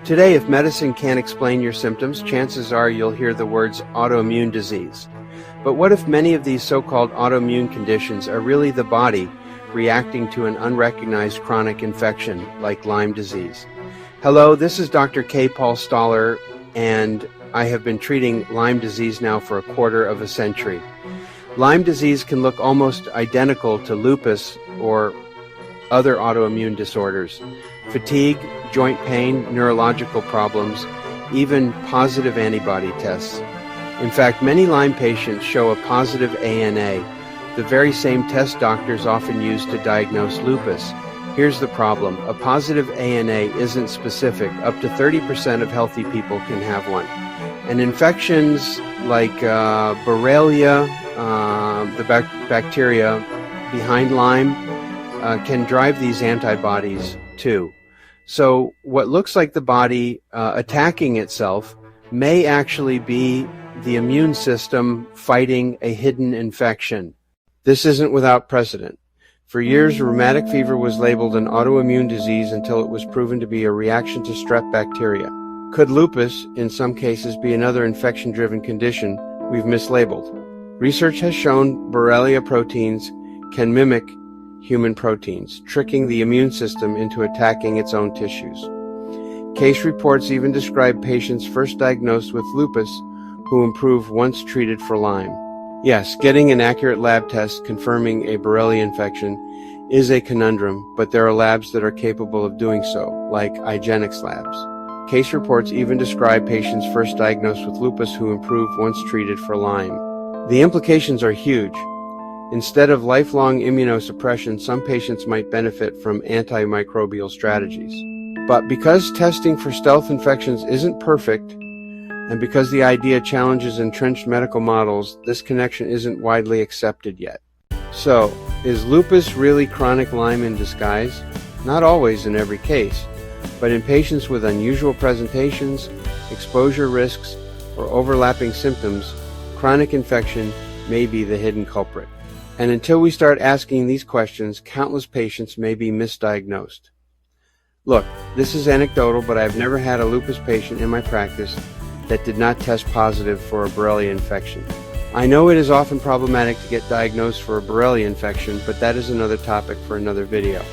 Today, if medicine can't explain your symptoms, chances are you'll hear the words autoimmune disease. But what if many of these so-called autoimmune conditions are really the body reacting to an unrecognized chronic infection like Lyme disease? Hello, this is Dr. K. Paul Stoller, and I have been treating Lyme disease now for a quarter of a century. Lyme disease can look almost identical to lupus or other autoimmune disorders. Fatigue, joint pain, neurological problems, even positive antibody tests. In fact, many Lyme patients show a positive ANA, the very same test doctors often use to diagnose lupus. Here's the problem. A positive ANA isn't specific. Up to 30% of healthy people can have one. And infections like Borrelia, the bacteria behind Lyme, can drive these antibodies too. So what looks like the body attacking itself may actually be the immune system fighting a hidden infection. This isn't without precedent. For years, rheumatic fever was labeled an autoimmune disease until it was proven to be a reaction to strep bacteria. Could lupus, in some cases, be another infection-driven condition we've mislabeled? Research has shown Borrelia proteins can mimic human proteins, tricking the immune system into attacking its own tissues. Case reports even describe patients first diagnosed with lupus who improve once treated for Lyme. Yes, getting an accurate lab test confirming a Borrelia infection is a conundrum, but there are labs that are capable of doing so, like IGeneX labs. Case reports even describe patients first diagnosed with lupus who improve once treated for Lyme. The implications are huge. Instead of lifelong immunosuppression, some patients might benefit from antimicrobial strategies. But because testing for stealth infections isn't perfect, and because the idea challenges entrenched medical models, this connection isn't widely accepted yet. So, is lupus really chronic Lyme in disguise? Not always in every case, but in patients with unusual presentations, exposure risks, or overlapping symptoms, chronic infection may be the hidden culprit. And until we start asking these questions, countless patients may be misdiagnosed. Look, this is anecdotal, but I've never had a lupus patient in my practice that did not test positive for a Borrelia infection. I know it is often problematic to get diagnosed for a Borrelia infection, but that is another topic for another video.